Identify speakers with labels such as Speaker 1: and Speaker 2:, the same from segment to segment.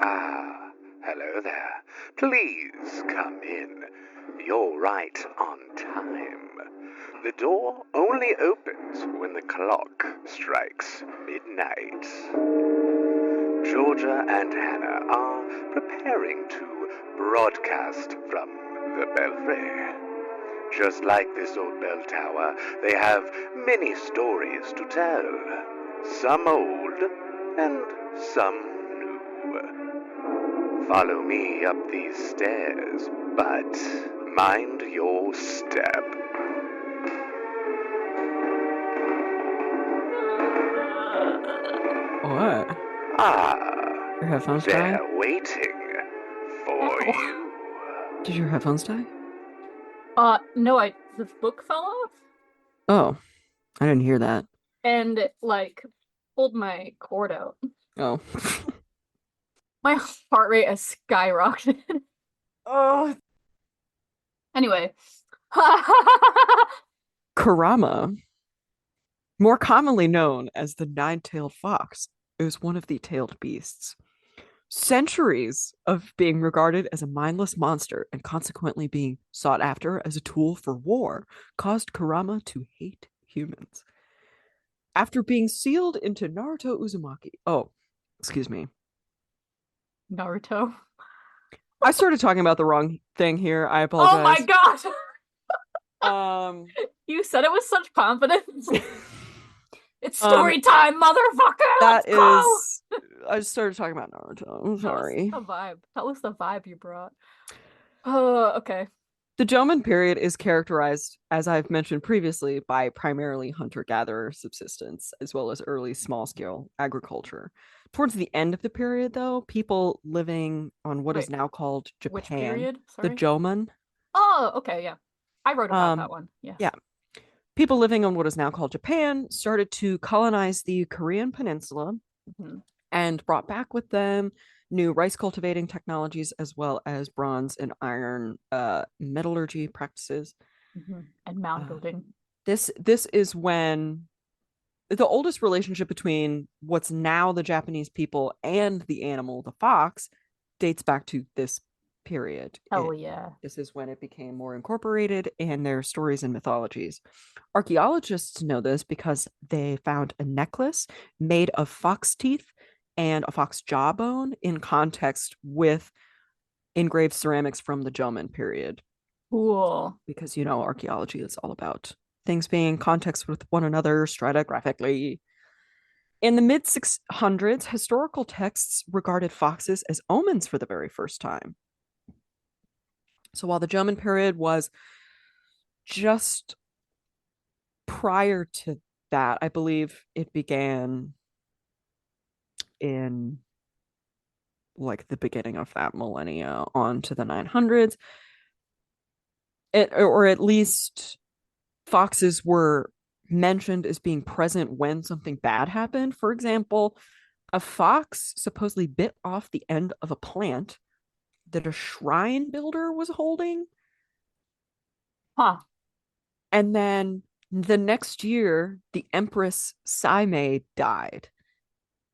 Speaker 1: Ah, hello there. Please come in. You're right on time. The door only opens when the clock strikes midnight. Georgia and Hannah are preparing to broadcast from the belfry. Just like this old bell tower, they have many stories to tell. Some old and some new. Follow me up these stairs, but mind your step.
Speaker 2: What?
Speaker 1: Ah,
Speaker 2: Your headphones die?
Speaker 1: they're waiting for
Speaker 3: Ow.
Speaker 1: you.
Speaker 2: Did your headphones die?
Speaker 3: No, the book fell off
Speaker 2: Oh, I didn't hear that.
Speaker 3: and pulled my cord out.
Speaker 2: Oh.
Speaker 3: My heart rate has skyrocketed.
Speaker 2: Oh.
Speaker 3: Anyway.
Speaker 2: Karama, more commonly known as the nine-tailed fox, is one of the tailed beasts. Centuries of being regarded as a mindless monster and consequently being sought after as a tool for war caused Kurama to hate humans. After being sealed into Naruto Uzumaki. Oh, excuse me.
Speaker 3: Naruto.
Speaker 2: I started talking about the wrong thing here. I
Speaker 3: Oh my
Speaker 2: apologize.
Speaker 3: god! You said it with such confidence. It's story
Speaker 2: Um,
Speaker 3: time, motherfucker!
Speaker 2: that
Speaker 3: Let's go!
Speaker 2: is. I started talking about Naruto. I'm sorry.
Speaker 3: Tell us the vibe. Tell us the vibe you brought. Oh, okay.
Speaker 2: The Jomon period is characterized, as I've mentioned previously, by primarily hunter-gatherer subsistence, as well as early small-scale agriculture. Towards the end of the period, though, people living on what is
Speaker 3: Wait,
Speaker 2: now called
Speaker 3: which
Speaker 2: Japan,
Speaker 3: period?
Speaker 2: the
Speaker 3: Sorry.
Speaker 2: Jomon.
Speaker 3: Oh, okay, yeah. I wrote about that one. Yes.
Speaker 2: Yeah. People living on what is now called Japan started to colonize the Korean peninsula
Speaker 3: Mhm.
Speaker 2: and brought back with them new rice cultivating technologies as well as bronze and iron metallurgy practices.
Speaker 3: And mound building.
Speaker 2: This is when the oldest relationship between what's now the Japanese people and the animal, the fox, dates back to this period.
Speaker 3: Hell yeah.
Speaker 2: This is when it became more incorporated in their stories and mythologies. Archaeologists know this because they found a necklace made of fox teeth and a fox jawbone in context with engraved ceramics from the Jomon period.
Speaker 3: Cool.
Speaker 2: Because, archaeology is all about things being in context with one another stratigraphically. In the mid 600s, historical texts regarded foxes as omens for the very first time. So while the Jomon period was just prior to that, I believe it began in the beginning of that millennia on to the 900s. Or at least foxes were mentioned as being present when something bad happened. For example, a fox supposedly bit off the end of a plant that a shrine builder was holding.
Speaker 3: Huh.
Speaker 2: And then the next year, the Empress Saime died.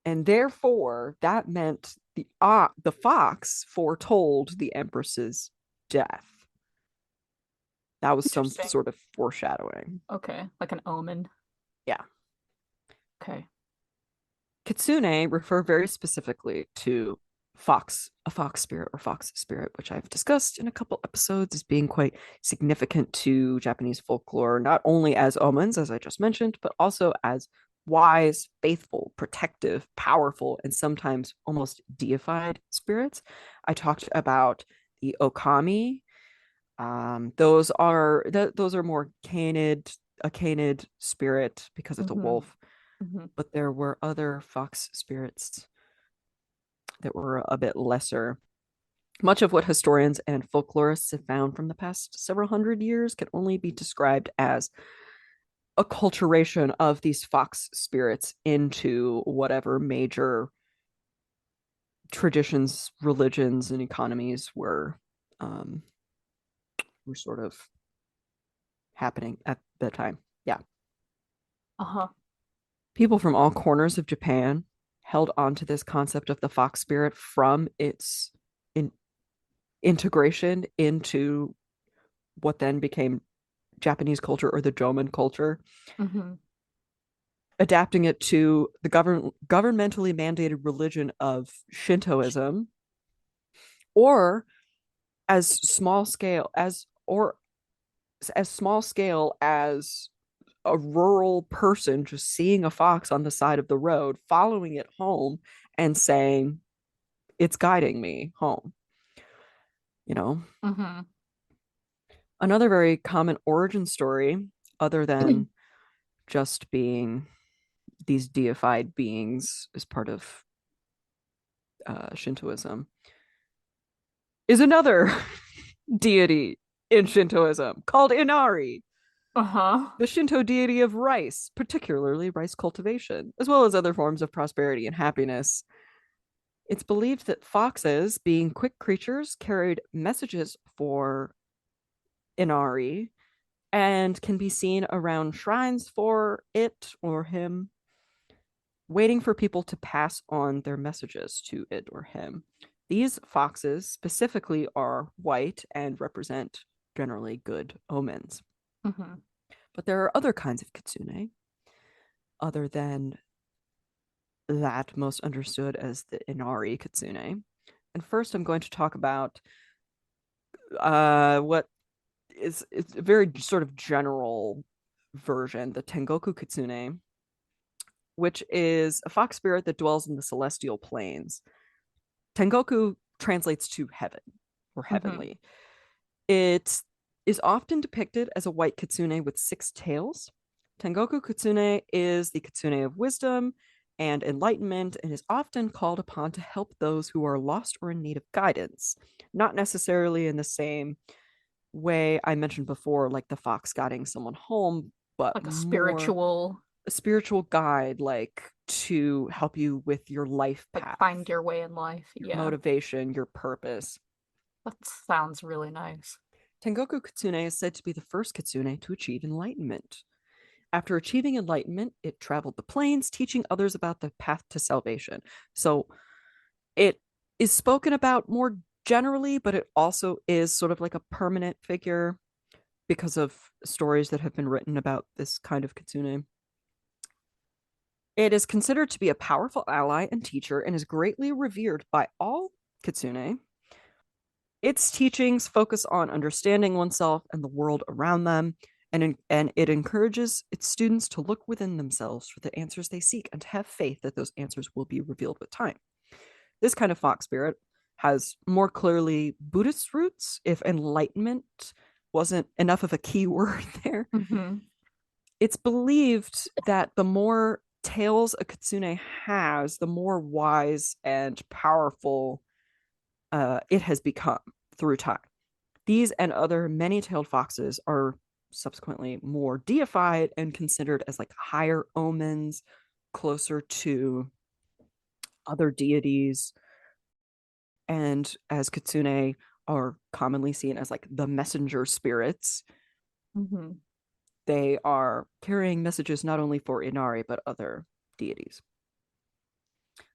Speaker 2: And therefore, that meant the fox foretold the Empress's death. That was some sort of foreshadowing.
Speaker 3: Okay, like an omen.
Speaker 2: Yeah.
Speaker 3: Okay.
Speaker 2: Kitsune refer very specifically to a fox spirit, which I've discussed in a couple episodes as being quite significant to Japanese folklore, not only as omens, as I just mentioned, but also as wise, faithful, protective, powerful, and sometimes almost deified spirits. I talked about the Okami. Those are more a canid spirit because it's a wolf. But there were other fox spirits that were a bit lesser. Much of what historians and folklorists have found from the past several hundred years can only be described as acculturation of these fox spirits into whatever major traditions, religions, and economies were sort of happening at the time. Yeah.
Speaker 3: Uh-huh.
Speaker 2: People from all corners of Japan held onto this concept of the fox spirit from its integration into what then became Japanese culture, or the Jomon culture, adapting it to the governmentally mandated religion of Shintoism, or as small scale as a rural person just seeing a fox on the side of the road, following it home and saying, it's guiding me home. Another very common origin story, other than just being these deified beings as part of Shintoism, is another deity in Shintoism called Inari. The Shinto deity of rice, particularly rice cultivation, as well as other forms of prosperity and happiness. It's believed that foxes, being quick creatures, carried messages for Inari and can be seen around shrines for it or him, waiting for people to pass on their messages to it or him. These foxes specifically are white and represent generally good omens. But there are other kinds of kitsune, other than that most understood as the Inari kitsune. And first I'm going to talk about what is a very sort of general version, the Tengoku kitsune, which is a fox spirit that dwells in the celestial planes. Tengoku translates to heaven or heavenly. It is often depicted as a white kitsune with 6 tails. Tengoku kitsune is the kitsune of wisdom and enlightenment, and is often called upon to help those who are lost or in need of guidance, not necessarily in the same way I mentioned before, like the fox guiding someone home, but
Speaker 3: like a spiritual
Speaker 2: guide, like to help you with your life path,
Speaker 3: like find your way in life,
Speaker 2: your motivation, your purpose.
Speaker 3: That sounds really nice.
Speaker 2: Tengoku kitsune is said to be the first kitsune to achieve enlightenment. After achieving enlightenment, it traveled the plains, teaching others about the path to salvation. So it is spoken about more generally, but it also is sort of like a permanent figure because of stories that have been written about this kind of kitsune. It is considered to be a powerful ally and teacher, and is greatly revered by all kitsune. Its teachings focus on understanding oneself and the world around them, and it encourages its students to look within themselves for the answers they seek and to have faith that those answers will be revealed with time. This kind of fox spirit has more clearly Buddhist roots, if enlightenment wasn't enough of a key word there. It's believed that the more tails a kitsune has, the more wise and powerful it has become through time. These and other many-tailed foxes are subsequently more deified and considered as like higher omens, closer to other deities, and as kitsune are commonly seen as like the messenger spirits. They are carrying messages not only for Inari but other deities.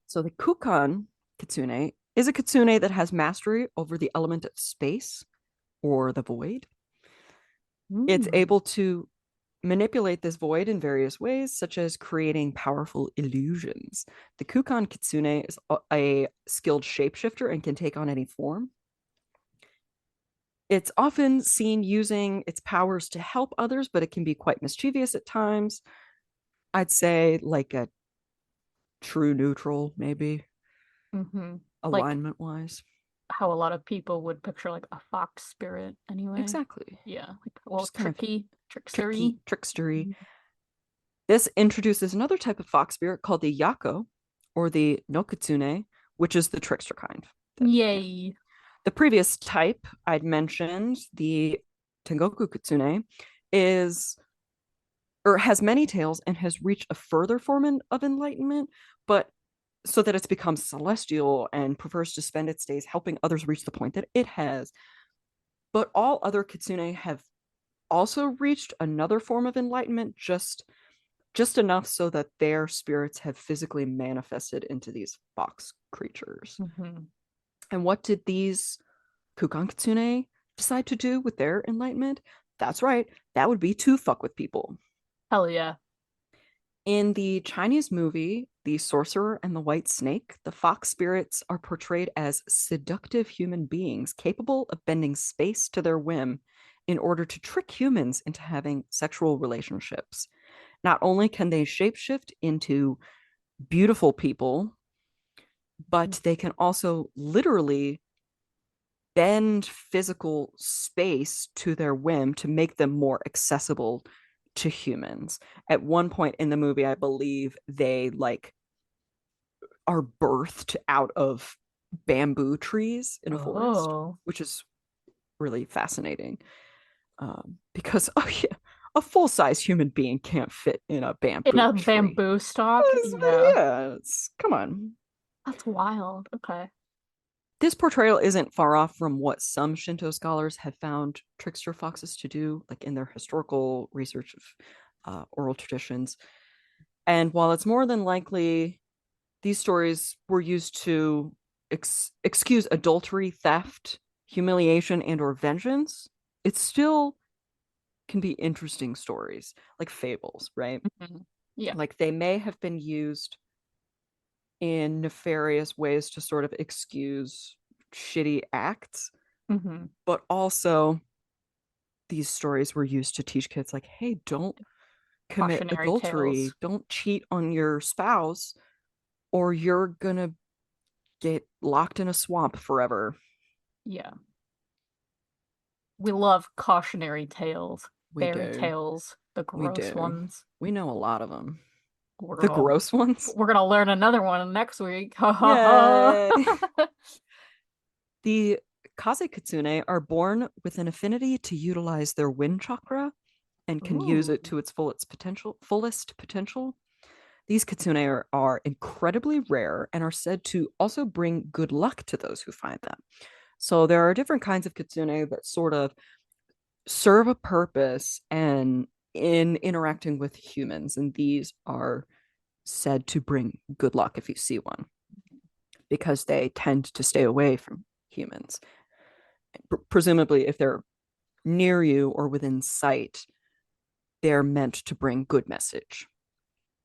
Speaker 2: So the Kukan kitsune is a kitsune that has mastery over the element of space or the void. It's able to manipulate this void in various ways, such as creating powerful illusions. The Kukan kitsune is a skilled shapeshifter and can take on any form. It's often seen using its powers to help others, but it can be quite mischievous at times. I'd say like a true neutral, maybe, alignment-wise.
Speaker 3: How a lot of people would picture like a fox spirit anyway.
Speaker 2: Exactly.
Speaker 3: Yeah. Like, well,
Speaker 2: just trickstery.
Speaker 3: Mm-hmm.
Speaker 2: This introduces another type of fox spirit called the Yako, or the Nokitsune, which is the trickster kind.
Speaker 3: Yay.
Speaker 2: The previous type I'd mentioned, the Tengoku Kitsune, has many tails and has reached a further form of enlightenment, but so that it's become celestial and prefers to spend its days helping others reach the point that it has. But all other kitsune have also reached another form of enlightenment, just just enough so that their spirits have physically manifested into these fox creatures.
Speaker 3: Mm-hmm.
Speaker 2: And what did these Kukan Kitsune decide to do with their enlightenment? That's right, that would be to fuck with people.
Speaker 3: Hell yeah.
Speaker 2: In the Chinese movie, The Sorcerer and the White Snake, the fox spirits are portrayed as seductive human beings capable of bending space to their whim in order to trick humans into having sexual relationships. Not only can they shapeshift into beautiful people, but they can also literally bend physical space to their whim to make them more accessible to humans. At one point in the movie, I believe they like are birthed out of bamboo trees in a forest, which is really fascinating. Because oh yeah, a full-size human being can't fit in a bamboo
Speaker 3: in a
Speaker 2: tree.
Speaker 3: bamboo stalk.
Speaker 2: Yeah, come on.
Speaker 3: That's wild. Okay.
Speaker 2: This portrayal isn't far off from what some Shinto scholars have found trickster foxes to do, like in their historical research of oral traditions. And while it's more than likely these stories were used to excuse adultery, theft, humiliation, and or vengeance, it still can be interesting stories, like fables, right?
Speaker 3: Mm-hmm. Yeah.
Speaker 2: Like they may have been used in nefarious ways to sort of excuse shitty acts,
Speaker 3: mm-hmm.
Speaker 2: but also these stories were used to teach kids like, hey, don't commit
Speaker 3: Cautionary
Speaker 2: adultery,
Speaker 3: tales.
Speaker 2: don't cheat on your spouse, or you're gonna get locked in a swamp forever.
Speaker 3: Yeah. We love cautionary tales, fairy
Speaker 2: Do.
Speaker 3: tales, the gross ones.
Speaker 2: We know a lot of them.
Speaker 3: We're
Speaker 2: The
Speaker 3: gonna,
Speaker 2: gross ones?
Speaker 3: We're gonna learn another one next week.
Speaker 2: Yay! The Kaze Kitsune are born with an affinity to utilize their wind chakra and can use it to its fullest potential. These kitsune are incredibly rare and are said to also bring good luck to those who find them. So there are different kinds of kitsune that sort of serve a purpose and in interacting with humans, and these are said to bring good luck if you see one, because they tend to stay away from humans. Presumably, if they're near you or within sight, they're meant to bring a good message.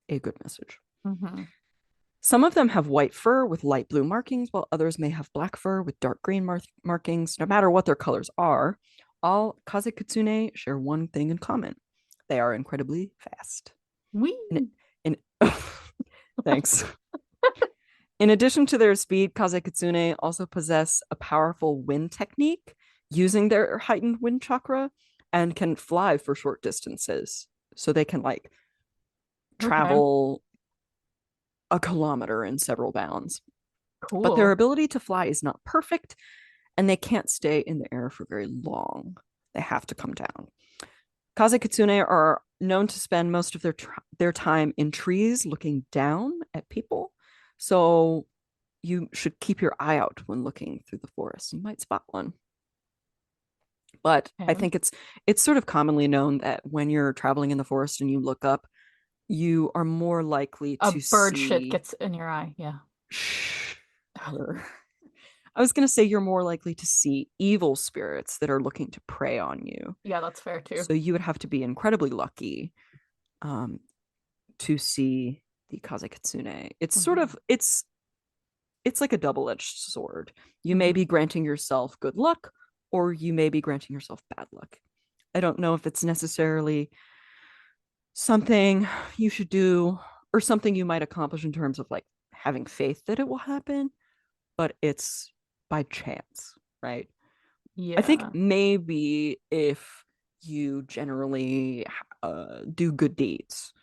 Speaker 3: Mm-hmm.
Speaker 2: Some of them have white fur with light blue markings, while others may have black fur with dark green markings. No matter what their colors are, all Kaze Kitsune share one thing in common. They are incredibly fast. Thanks. In addition to their speed, Kaze Kitsune also possess a powerful wind technique using their heightened wind chakra and can fly for short distances. So they can like travel a kilometer in several bounds.
Speaker 3: Cool.
Speaker 2: But their ability to fly is not perfect, and they can't stay in the air for very long. They have to come down. Kaze Kitsune are known to spend most of their time in trees looking down at people. So you should keep your eye out when looking through the forest. You might spot one. But I think it's sort of commonly known that when you're traveling in the forest and you look up, you are more likely to see...
Speaker 3: A bird shit gets in your eye, yeah.
Speaker 2: I was going to say you're more likely to see evil spirits that are looking to prey on you.
Speaker 3: Yeah, that's fair too.
Speaker 2: So you would have to be incredibly lucky to see the Kaze Kitsune. It's sort of, it's like a double-edged sword. You may be granting yourself good luck, or you may be granting yourself bad luck. I don't know if it's necessarily something you should do or something you might accomplish in terms of like having faith that it will happen, but it's by chance, right?
Speaker 3: Yeah.
Speaker 2: I think maybe if you generally do good deeds,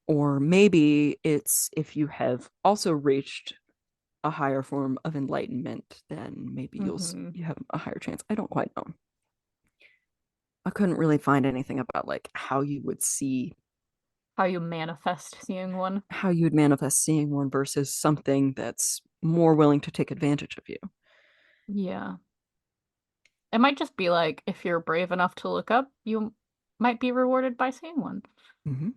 Speaker 2: or maybe it's if you have also reached a higher form of enlightenment, then maybe you have a higher chance. I don't quite know. I couldn't really find anything about like how you would see,
Speaker 3: how you manifest seeing one,
Speaker 2: versus something that's more willing to take advantage of you.
Speaker 3: Yeah. It might just be like if you're brave enough to look up, you might be rewarded by seeing one.
Speaker 2: Mm-hmm.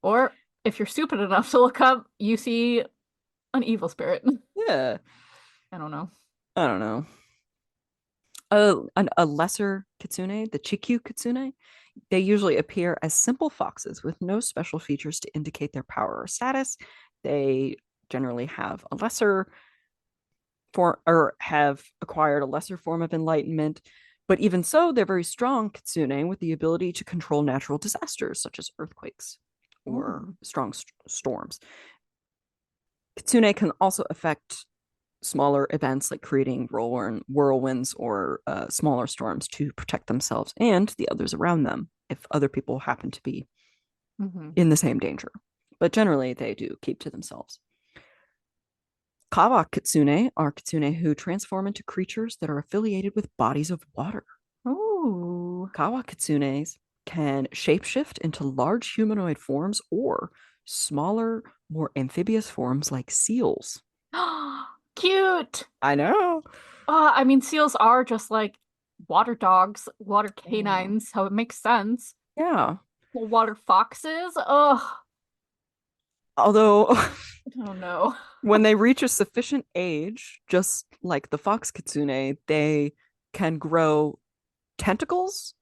Speaker 3: Or if you're stupid enough to look up, you see an evil spirit.
Speaker 2: Yeah.
Speaker 3: I don't know.
Speaker 2: I don't know. A lesser kitsune, the Chikyu kitsune, they usually appear as simple foxes with no special features to indicate their power or status. They generally have a lesser form or have acquired a lesser form of enlightenment. But even so, they're very strong kitsune with the ability to control natural disasters such as earthquakes or strong storms. Kitsune can also affect smaller events like creating whirlwinds or smaller storms to protect themselves and the others around them if other people happen to be in the same danger. But generally, they do keep to themselves. Kawa kitsune are kitsune who transform into creatures that are affiliated with bodies of water.
Speaker 3: Ooh.
Speaker 2: Kawa kitsunes can shapeshift into large humanoid forms or smaller, more amphibious forms like seals.
Speaker 3: Cute.
Speaker 2: I know.
Speaker 3: I mean, seals are just like water dogs, water canines, so it makes sense.
Speaker 2: Yeah.
Speaker 3: Well, water foxes? Ugh.
Speaker 2: Although,
Speaker 3: Oh no.
Speaker 2: when they reach a sufficient age, just like the fox kitsune, they can grow tentacles,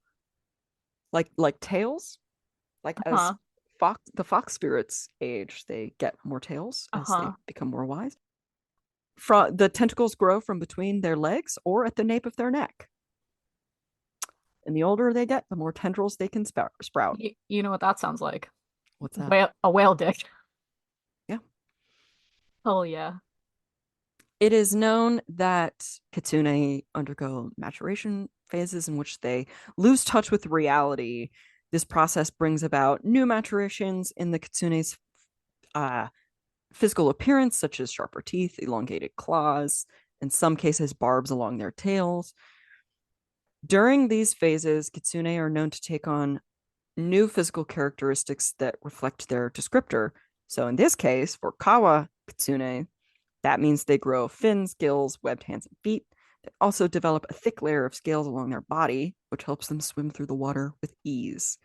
Speaker 2: like tails. Like as the fox spirits age, they get more tails as they become more wise. The tentacles grow from between their legs or at the nape of their neck. And the older they get, the more tendrils they can sprout.
Speaker 3: You know what that sounds like?
Speaker 2: What's that?
Speaker 3: A whale dick.
Speaker 2: Yeah.
Speaker 3: Oh, yeah.
Speaker 2: It is known that kitsune undergo maturation phases in which they lose touch with reality. This process brings about new maturations in the kitsune's physical appearance, such as sharper teeth, elongated claws, in some cases, barbs along their tails. During these phases, kitsune are known to take on new physical characteristics that reflect their descriptor. So in this case, for Kawa kitsune, that means they grow fins, gills, webbed hands, and feet. They also develop a thick layer of scales along their body, which helps them swim through the water with ease.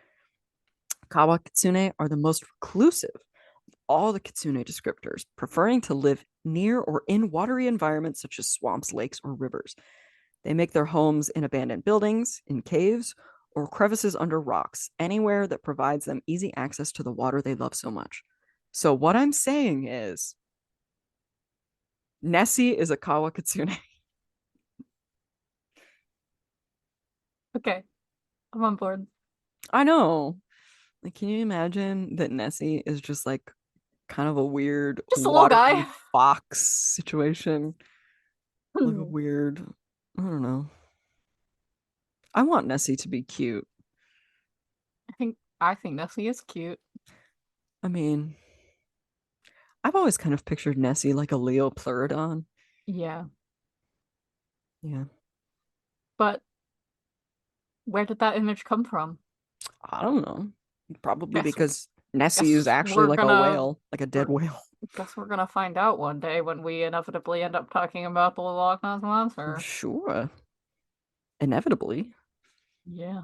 Speaker 2: Kawa kitsune are the most reclusive of all the kitsune descriptors, preferring to live near or in watery environments such as swamps, lakes, or rivers. They make their homes in abandoned buildings, in caves, or crevices under rocks, anywhere that provides them easy access to the water they love so much. So what I'm saying is, Nessie is a Kawa kitsune.
Speaker 3: Okay, I'm on board.
Speaker 2: I know. Like, can you imagine that Nessie is just like kind of a weird
Speaker 3: Just a little guy.
Speaker 2: fox situation? Like a weird, I don't know. I want Nessie to be cute.
Speaker 3: I think Nessie is cute.
Speaker 2: I mean, I've always kind of pictured Nessie like a Leopleurodon.
Speaker 3: Yeah.
Speaker 2: Yeah.
Speaker 3: But where did that image come from?
Speaker 2: I don't know. Probably because Nessie is
Speaker 3: guess
Speaker 2: actually like a
Speaker 3: gonna-
Speaker 2: whale, like a dead whale.
Speaker 3: Guess we're gonna find out one day when we inevitably end up talking about the Loch Ness Monster.
Speaker 2: Sure. Inevitably.
Speaker 3: Yeah.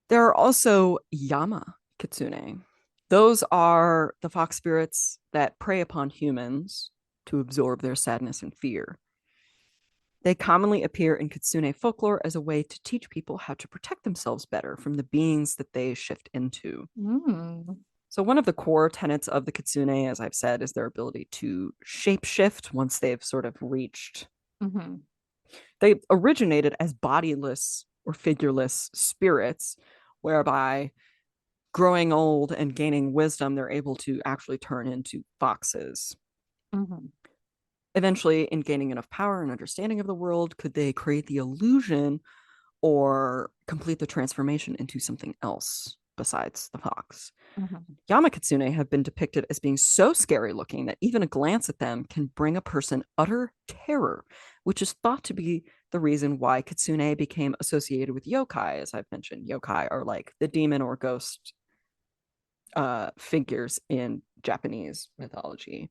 Speaker 2: There are also Yama kitsune. Those are the fox spirits that prey upon humans to absorb their sadness and fear. They commonly appear in kitsune folklore as a way to teach people how to protect themselves better from the beings that they shift into. So one of the core tenets of the kitsune, as I've said, is their ability to shapeshift once they've sort of reached. They originated as bodiless or figureless spirits, whereby growing old and gaining wisdom, they're able to actually turn into foxes. Eventually, in gaining enough power and understanding of the world, could they create the illusion or complete the transformation into something else besides the fox? Yama kitsune have been depicted as being so scary looking that even a glance at them can bring a person utter terror, which is thought to be the reason why kitsune became associated with yokai. As I've mentioned, yokai are like the demon or ghost figures in Japanese mythology,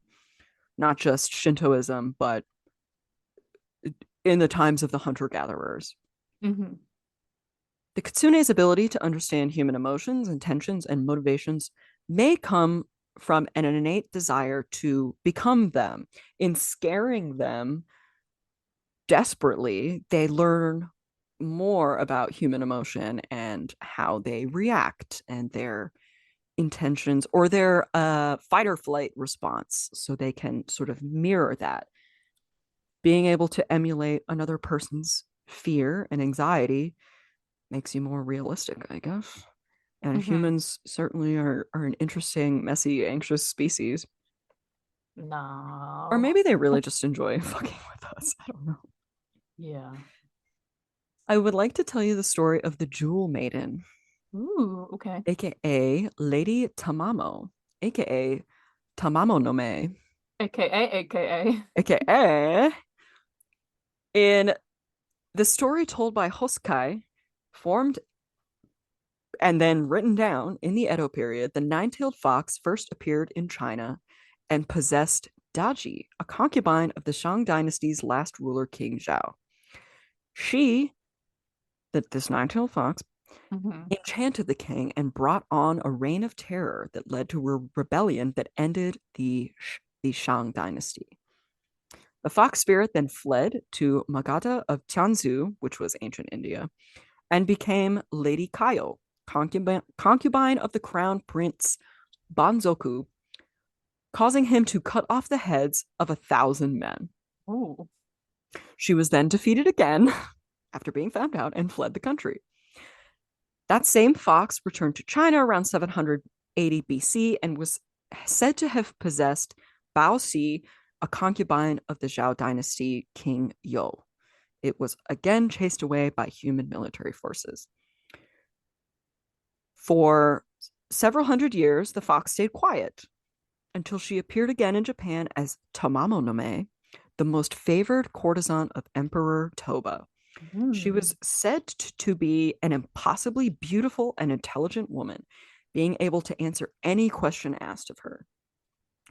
Speaker 2: not just Shintoism, but in the times of the hunter-gatherers. The kitsune's ability to understand human emotions, intentions, and motivations may come from an innate desire to become them. In scaring them desperately, they learn more about human emotion and how they react and their intentions or their fight or flight response, so they can sort of mirror that. Being able to emulate another person's fear and anxiety makes you more realistic, I guess. And humans certainly are an interesting, messy, anxious species.
Speaker 3: No.
Speaker 2: Or maybe they really just enjoy fucking with us. I don't know.
Speaker 3: Yeah.
Speaker 2: I would like to tell you the story of the Jewel Maiden.
Speaker 3: Ooh, okay.
Speaker 2: AKA Lady Tamamo, AKA Tamamo no Me, AKA in the story told by Hoskai, formed and then written down in the Edo period, the nine-tailed fox first appeared in China and possessed Daji, a concubine of the Shang dynasty's last ruler, King Zhao. This nine-tailed fox, enchanted the king and brought on a reign of terror that led to a rebellion that ended the Shang dynasty. The fox spirit then fled to Magadha of Tianzhu, which was ancient India, and became Lady Kaio, concubine of the crown prince Banzoku, causing him to cut off the heads of 1,000 men.
Speaker 3: Ooh.
Speaker 2: She was then defeated again after being found out and fled the country. That same fox returned to China around 780 BC and was said to have possessed Bao Si, a concubine of the Zhao dynasty King You. It was again chased away by human military forces. For several hundred years, the fox stayed quiet until she appeared again in Japan as Tamamo no Me, the most favored courtesan of Emperor Toba. She was said to be an impossibly beautiful and intelligent woman, being able to answer any question asked of her.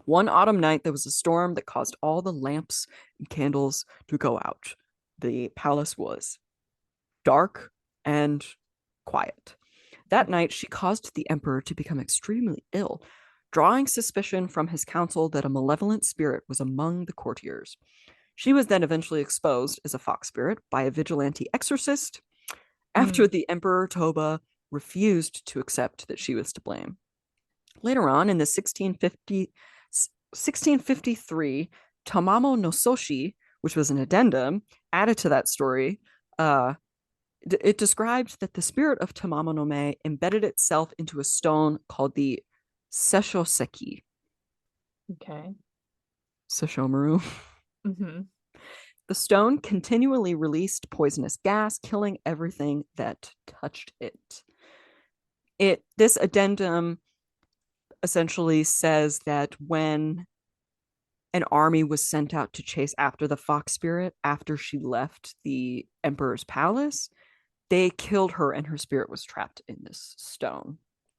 Speaker 2: One autumn night, there was a storm that caused all the lamps and candles to go out. The palace was dark and quiet. That night, she caused the emperor to become extremely ill, drawing suspicion from his council that a malevolent spirit was among the courtiers. She was then eventually exposed as a fox spirit by a vigilante exorcist after the Emperor Toba refused to accept that she was to blame. Later on, in the 1653 Tamamo no Soshi, which was an addendum added to that story, it described that the spirit of Tamamo no Me embedded itself into a stone called the Seshoseki.
Speaker 3: Okay.
Speaker 2: Sesshomaru. The stone continually released poisonous gas, killing everything that touched it. This addendum essentially says that when an army was sent out to chase after the fox spirit after she left the emperor's palace, they killed her and her spirit was trapped in this stone.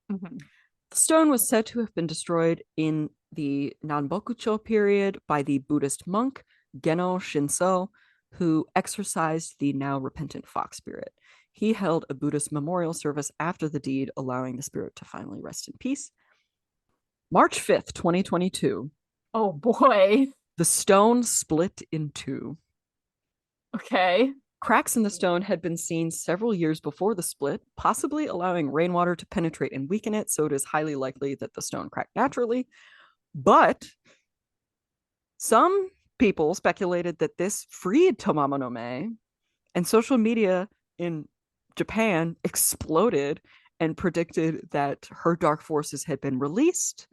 Speaker 2: The stone was said to have been destroyed in the Nanbokucho period by the Buddhist monk Geno Shinso, who exorcised the now repentant fox spirit. He held a Buddhist memorial service after the deed, allowing the spirit to finally rest in peace. March 5th, 2022.
Speaker 3: Oh boy.
Speaker 2: The stone split in two.
Speaker 3: Okay.
Speaker 2: Cracks in the stone had been seen several years before the split, possibly allowing rainwater to penetrate and weaken it, so it is highly likely that the stone cracked naturally. But some people speculated that this freed Tamamo no Me, and social media in Japan exploded and predicted that her dark forces had been released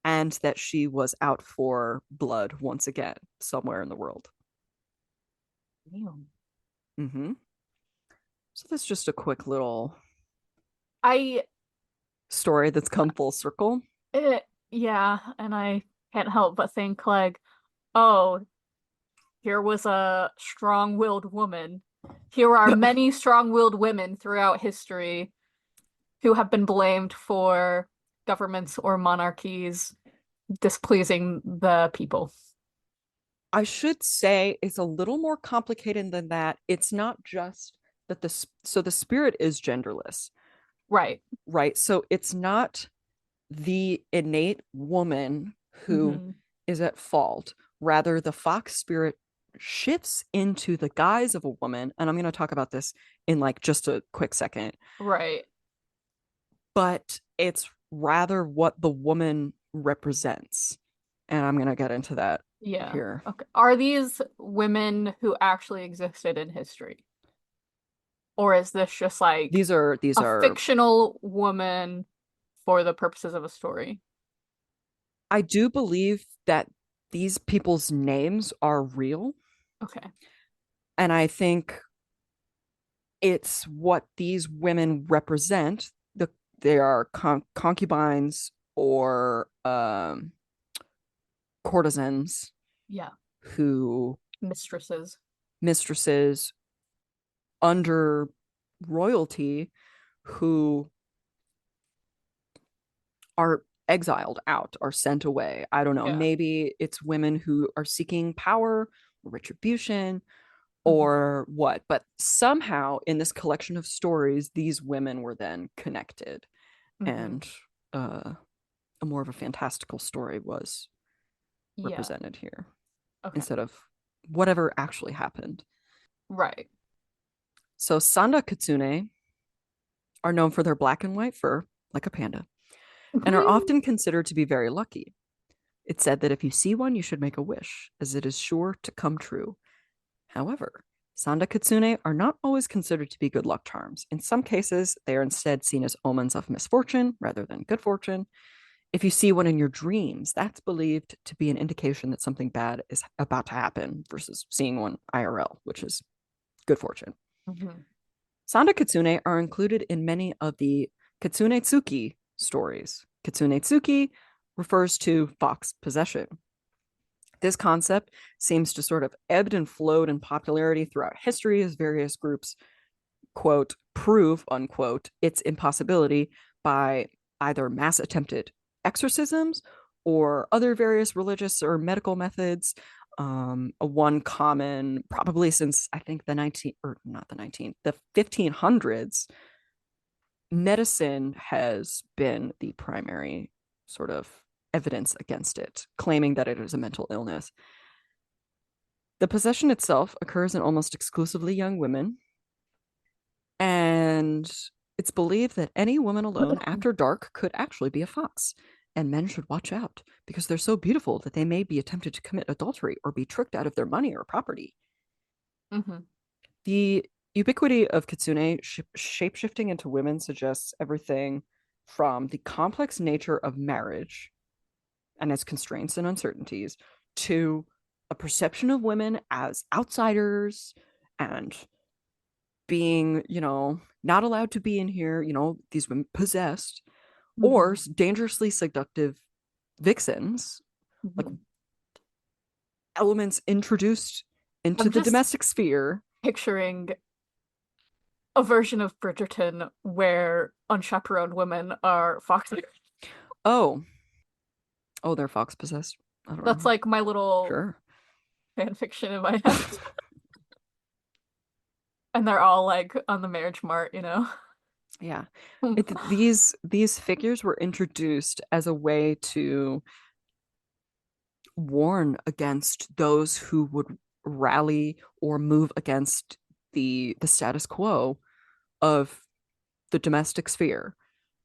Speaker 2: and that she was out for blood once again somewhere in the world.
Speaker 3: Damn.
Speaker 2: So that's just a quick little
Speaker 3: I
Speaker 2: story that's come full circle.
Speaker 3: Yeah, and I can't help but think like, oh, here was a strong-willed woman. Here are many strong-willed women throughout history who have been blamed for governments or monarchies displeasing the people.
Speaker 2: I should say it's a little more complicated than that. It's not just that the spirit is genderless,
Speaker 3: Right.
Speaker 2: right? So it's not the innate woman who
Speaker 3: Mm-hmm.
Speaker 2: is at fault. Rather, the fox spirit shifts into the guise of a woman. And I'm going to talk about this in like just a quick second.
Speaker 3: Right.
Speaker 2: But it's rather what the woman represents. And I'm going to get into that
Speaker 3: Yeah.
Speaker 2: here.
Speaker 3: Okay. Are these women who actually existed in history? Or is this just like
Speaker 2: These
Speaker 3: a
Speaker 2: are
Speaker 3: fictional woman for the purposes of a story?
Speaker 2: I do believe that these people's names are real.
Speaker 3: Okay.
Speaker 2: And I think it's what these women represent. They are concubines or courtesans
Speaker 3: Yeah.
Speaker 2: who
Speaker 3: Mistresses.
Speaker 2: mistresses under royalty who are exiled out, are sent away. I don't know.
Speaker 3: Yeah.
Speaker 2: Maybe it's women who are seeking power, retribution,
Speaker 3: Mm-hmm.
Speaker 2: or what. But somehow in this collection of stories, these women were then connected,
Speaker 3: Mm-hmm.
Speaker 2: and a more of a fantastical story was
Speaker 3: Yeah.
Speaker 2: represented here
Speaker 3: Okay.
Speaker 2: instead of whatever actually happened.
Speaker 3: Right.
Speaker 2: So Sanda Kitsune are known for their black and white fur, like a panda, and are often considered to be very lucky. It's said that if you see one, you should make a wish, as it is sure to come true. However, Sanda Kitsune are not always considered to be good luck charms. In some cases, they are instead seen as omens of misfortune rather than good fortune. If you see one in your dreams, that's believed to be an indication that something bad is about to happen versus seeing one IRL, which is good fortune.
Speaker 3: Mm-hmm.
Speaker 2: Sanda Kitsune are included in many of the Kitsune Tsuki stories. Kitsune Tsuki refers to fox possession. This concept seems to sort of ebbed and flowed in popularity throughout history as various groups, quote, prove, unquote, its impossibility by either mass attempted exorcisms or other various religious or medical methods. One common, probably since I think the 19, or not the 19, the 1500s, medicine has been the primary sort of evidence against it, claiming that it is a mental illness. The possession itself occurs in almost exclusively young women, and it's believed that any woman alone after dark could actually be a fox, and men should watch out because they're so beautiful that they may be attempted to commit adultery or be tricked out of their money or property.
Speaker 3: Mm-hmm.
Speaker 2: The ubiquity of kitsune shape-shifting into women suggests everything from the complex nature of marriage and its constraints and uncertainties to a perception of women as outsiders and being, not allowed to be in here, these women possessed or
Speaker 3: Mm-hmm.
Speaker 2: dangerously seductive vixens, like
Speaker 3: Mm-hmm.
Speaker 2: elements introduced into
Speaker 3: I'm
Speaker 2: the
Speaker 3: just
Speaker 2: domestic sphere.
Speaker 3: picturing a version of Bridgerton where unchaperoned women are foxes.
Speaker 2: Oh, they're fox possessed. I don't
Speaker 3: That's
Speaker 2: know.
Speaker 3: like my little
Speaker 2: Sure.
Speaker 3: fan fiction in my head. And they're all like on the marriage mart, you know?
Speaker 2: Yeah. These figures were introduced as a way to warn against those who would rally or move against the status quo of the domestic sphere.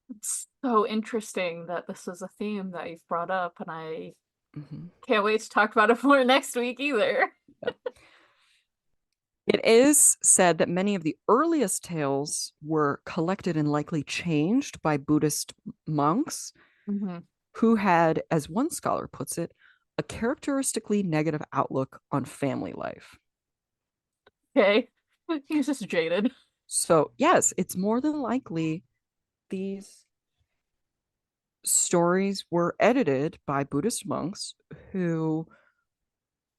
Speaker 3: It's so interesting that this is a theme that you've brought up, and I
Speaker 2: Mhm.
Speaker 3: can't wait to talk about it more next week either.
Speaker 2: Yeah. It is said that many of the earliest tales were collected and likely changed by Buddhist monks
Speaker 3: Mm-hmm.
Speaker 2: who had, as one scholar puts it, a characteristically negative outlook on family life.
Speaker 3: Okay. He's just jaded.
Speaker 2: So, yes, it's more than likely these stories were edited by Buddhist monks who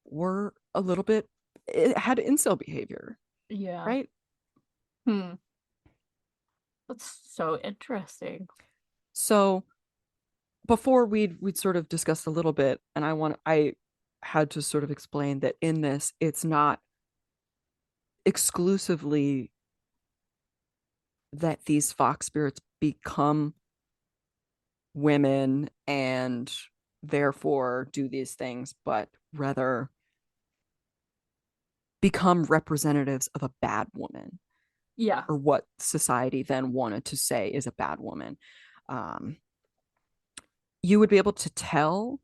Speaker 2: were a little bit, it had incel behavior,
Speaker 3: Yeah.
Speaker 2: right?
Speaker 3: Hmm. That's so interesting.
Speaker 2: So, before we'd sort of discussed a little bit, and I had to sort of explain that in this, it's not exclusively that these fox spirits become women and therefore do these things, but rather become representatives of a bad woman,
Speaker 3: Yeah.
Speaker 2: or what society then wanted to say is a bad woman. Um, you would be able to tell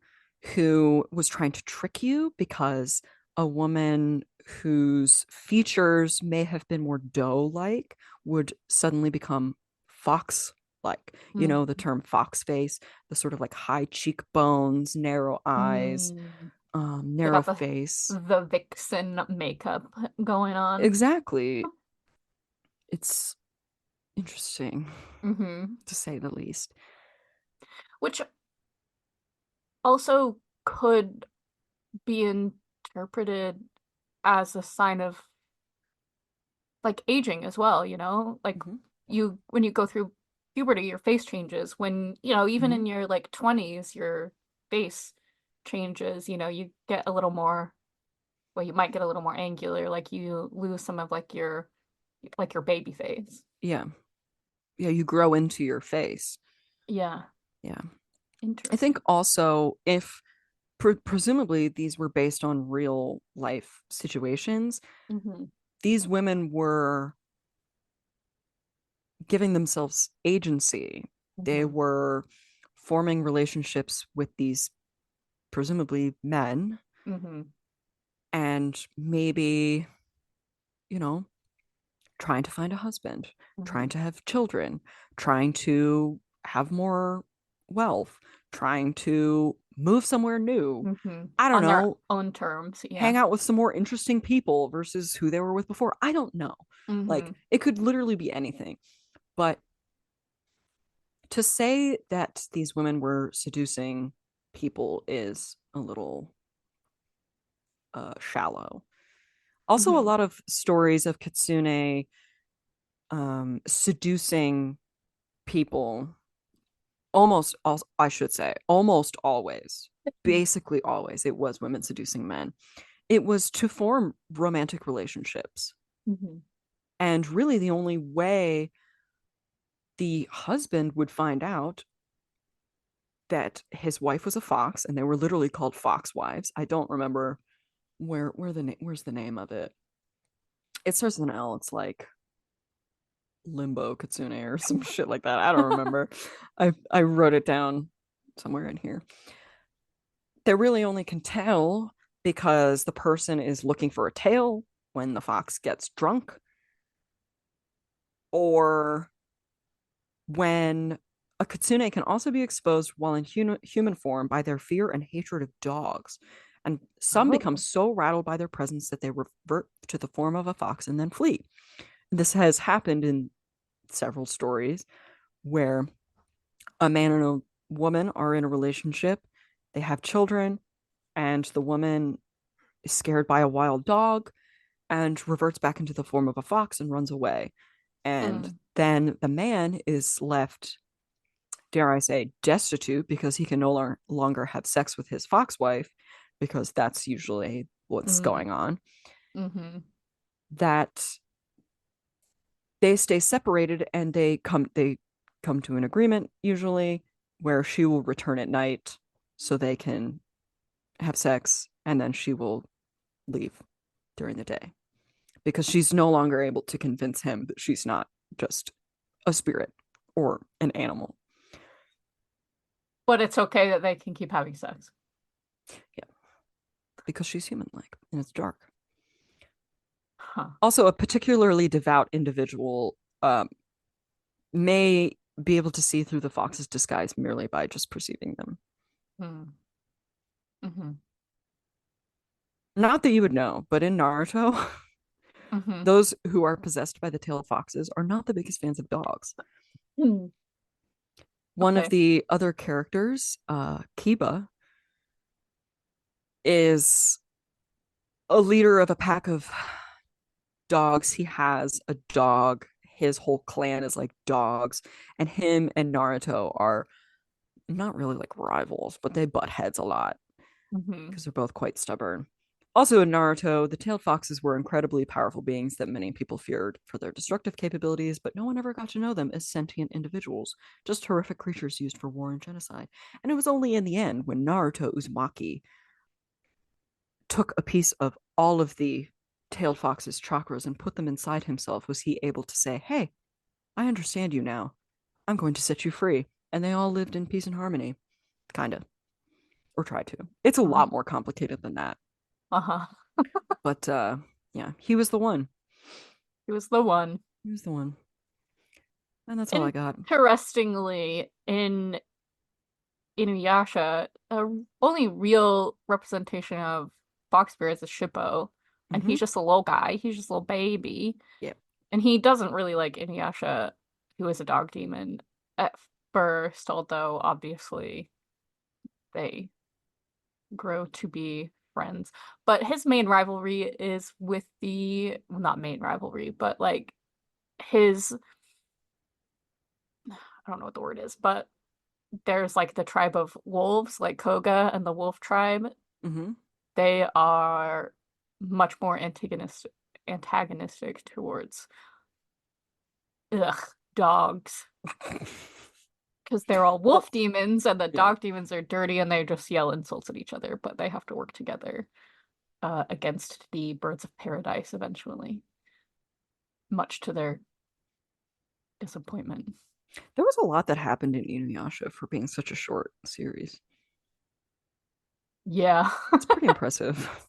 Speaker 2: who was trying to trick you, because a woman whose features may have been more doe like would suddenly become fox like. You know, the
Speaker 3: Mm.
Speaker 2: term fox face, the sort of like high cheekbones, narrow eyes,
Speaker 3: Mm. They
Speaker 2: narrow
Speaker 3: got
Speaker 2: face.
Speaker 3: the vixen makeup going on.
Speaker 2: Exactly. It's interesting,
Speaker 3: Hmm.
Speaker 2: to say the least.
Speaker 3: Which also could be interpreted as a sign of like aging as well, you know? Like
Speaker 2: Mm-hmm.
Speaker 3: you when you go through puberty, your face changes. When, you know, even
Speaker 2: Mm-hmm.
Speaker 3: in your like 20s, your face changes, you know, you get a little more, well, you might get a little more angular, like you lose some of like your baby face.
Speaker 2: Yeah. Yeah, you grow into your face.
Speaker 3: Yeah,
Speaker 2: Yeah. I think
Speaker 3: interesting.
Speaker 2: also, if presumably these were based on real life situations,
Speaker 3: Hmm.
Speaker 2: these women were giving themselves agency. They
Speaker 3: Hmm.
Speaker 2: were forming relationships with these presumably men,
Speaker 3: Hmm.
Speaker 2: and maybe, you know, trying to find a husband, trying
Speaker 3: Hmm.
Speaker 2: to have children, trying to have more wealth, trying to move somewhere new.
Speaker 3: Hmm.
Speaker 2: I don't
Speaker 3: On their
Speaker 2: know,
Speaker 3: own terms,
Speaker 2: hang
Speaker 3: yeah.
Speaker 2: out with some more interesting people versus who they were with before. I don't know. Like,
Speaker 3: Hmm.
Speaker 2: it could literally be anything. But to say that these women were seducing people is a little shallow. Also, a
Speaker 3: Hmm.
Speaker 2: lot of stories of Kitsune seducing people, I should say, almost always, basically always, it was women seducing men. It was to form romantic relationships.
Speaker 3: Hmm.
Speaker 2: And really, the only way the husband would find out that his wife was a fox, and they were literally called fox wives. I don't remember where's the name of it. It starts with an L. It's like Limbo Kitsune or some shit like that. I don't remember. I wrote it down somewhere in here. They really only can tell because the person is looking for a tail when the fox gets drunk, or when a kitsune can also be exposed while in human form by their fear and hatred of dogs. And some become
Speaker 3: Oh.
Speaker 2: so rattled by their presence that they revert to the form of a fox and then flee. This has happened in several stories where a man and a woman are in a relationship, they have children, and the woman is scared by a wild dog and reverts back into the form of a fox and runs away. And
Speaker 3: Mm.
Speaker 2: then the man is left, dare I say, destitute, because he can no longer have sex with his fox wife, because that's usually what's
Speaker 3: Mm.
Speaker 2: going on.
Speaker 3: Hmm.
Speaker 2: That they stay separated, and they come to an agreement usually where she will return at night so they can have sex, and then she will leave during the day, because she's no longer able to convince him that she's not just a spirit or an animal.
Speaker 3: But it's okay that they can keep having sex.
Speaker 2: Yeah, because she's human like, and it's dark.
Speaker 3: Huh.
Speaker 2: Also, a particularly devout individual may be able to see through the fox's disguise merely by just perceiving them.
Speaker 3: Mm. Hmm.
Speaker 2: Not that you would know, but in Naruto,
Speaker 3: Hmm.
Speaker 2: those who are possessed by the tailed foxes are not the biggest fans of dogs.
Speaker 3: Hmm.
Speaker 2: One of
Speaker 3: Okay.
Speaker 2: the other characters, Kiba, is a leader of a pack of dogs. He has a dog. His whole clan is like dogs. And him and Naruto are not really like rivals, but they butt heads a lot
Speaker 3: Hmm.
Speaker 2: because they're both quite stubborn. Also in Naruto, the tailed foxes were incredibly powerful beings that many people feared for their destructive capabilities, but no one ever got to know them as sentient individuals, just horrific creatures used for war and genocide. And it was only in the end when Naruto Uzumaki took a piece of all of the tailed fox's chakras and put them inside himself was he able to say, "Hey, I understand you now. I'm going to set you free." And they all lived in peace and harmony. Kind of. Or tried to. It's a lot more complicated than that.
Speaker 3: Uh-huh.
Speaker 2: But yeah, he was the one.
Speaker 3: He was the one.
Speaker 2: He was the one. And that's all I got.
Speaker 3: Interestingly, in Inuyasha, only real representation of fox spirits is Shippo. And he's just a little guy. He's just a little baby.
Speaker 2: Yep.
Speaker 3: And he doesn't really like Inuyasha, who is a dog demon at first, although obviously they grow to be friends. But his main rivalry is with the, well, not main rivalry, but like his, I don't know what the word is, but there's like the tribe of wolves, like Koga and the wolf tribe. They are much more antagonistic towards dogs. Because they're all wolf demons, and the dog demons are dirty, and they just yell insults at each other, but they have to work together against the birds of paradise eventually, much to their disappointment.
Speaker 2: There was a lot that happened in Inuyasha for being such a short series.
Speaker 3: Yeah.
Speaker 2: It's pretty impressive.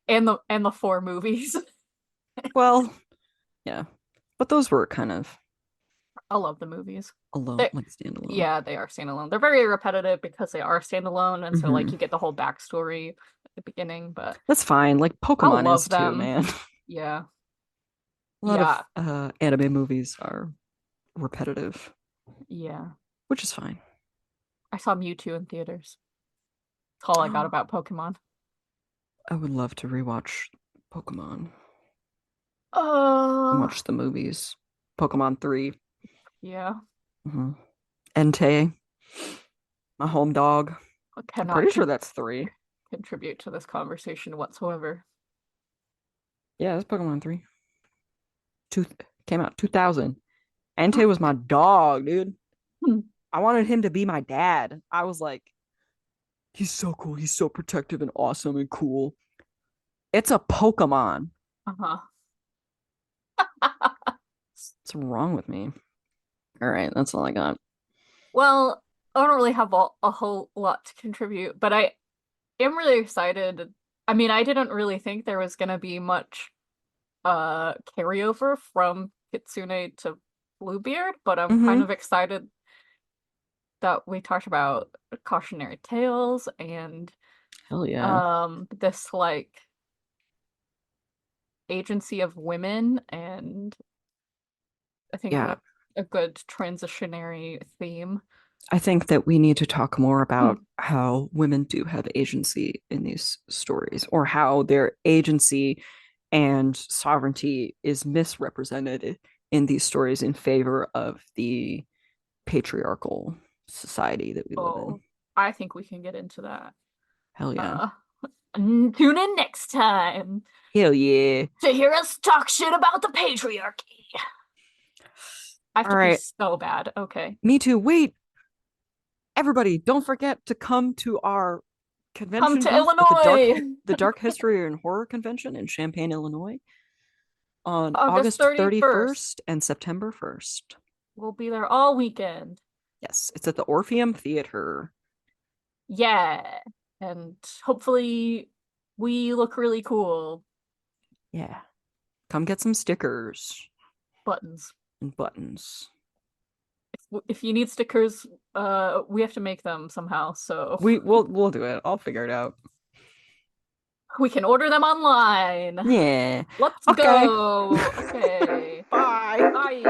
Speaker 3: And the 4 movies.
Speaker 2: Well, yeah. But those were kind of
Speaker 3: I love the movies.
Speaker 2: alone, like standalone.
Speaker 3: Yeah, they are standalone. They're very repetitive because they are standalone, and so like you get the whole backstory at the beginning, but
Speaker 2: that's fine. Like Pokemon is
Speaker 3: them
Speaker 2: too, man.
Speaker 3: Yeah.
Speaker 2: A lot of anime movies are repetitive.
Speaker 3: Yeah.
Speaker 2: Which is fine.
Speaker 3: I saw Mewtwo in theaters. That's all I got about Pokemon.
Speaker 2: I would love to rewatch Pokemon. Watch the movies. Pokemon 3.
Speaker 3: Yeah.
Speaker 2: Entei. My home dog. I'm pretty sure that's 3.
Speaker 3: Contribute to this conversation whatsoever.
Speaker 2: Yeah, it's Pokemon 3. Came out 2000. Entei was my dog, dude. I wanted him to be my dad. I was like, he's so cool. He's so protective and awesome and cool. It's a Pokemon. What's wrong with me? All right, that's all I got.
Speaker 3: Well, I don't really have a whole lot to contribute, but I am really excited. I mean, I didn't really think there was gonna be much carryover from Kitsune to Bluebeard, but I'm kind of excited that we talked about cautionary tales and
Speaker 2: hell yeah,
Speaker 3: this like agency of women, and I think a good transitionary theme.
Speaker 2: I think that we need to talk more about how women do have agency in these stories, or how their agency and sovereignty is misrepresented in these stories in favor of the patriarchal society that we live in.
Speaker 3: I think we can get into that.
Speaker 2: Hell yeah.
Speaker 3: Tune in next time.
Speaker 2: Hell yeah.
Speaker 3: To hear us talk shit about the patriarchy. I have to be so bad. Okay.
Speaker 2: Me too. Wait. Everybody, don't forget to come to our convention.
Speaker 3: Come to Illinois.
Speaker 2: The Dark History and Horror Convention in Champaign, Illinois on August 31st and September 1st.
Speaker 3: We'll be there all weekend.
Speaker 2: Yes, it's at the Orpheum Theater.
Speaker 3: Yeah, and hopefully we look really cool.
Speaker 2: Yeah. Come get some stickers.
Speaker 3: Buttons.
Speaker 2: And buttons.
Speaker 3: If you need stickers, we have to make them somehow, so
Speaker 2: we'll do it. I'll figure it out.
Speaker 3: We can order them online.
Speaker 2: Yeah.
Speaker 3: Let's go. Okay.
Speaker 2: Bye.
Speaker 3: Bye.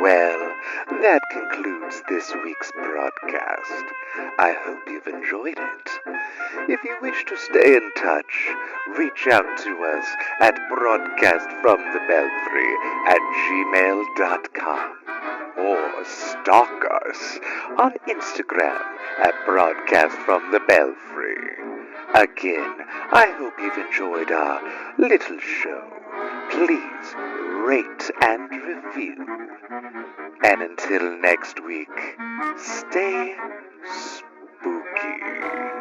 Speaker 1: Well, that concludes this week's broadcast. I hope you've enjoyed it. If you wish to stay in touch, reach out to us at broadcastfromthebelfry@gmail.com or stalk us on Instagram at broadcastfromthebelfry. Again, I hope you've enjoyed our little show. Please rate and review. And until next week, stay spooky.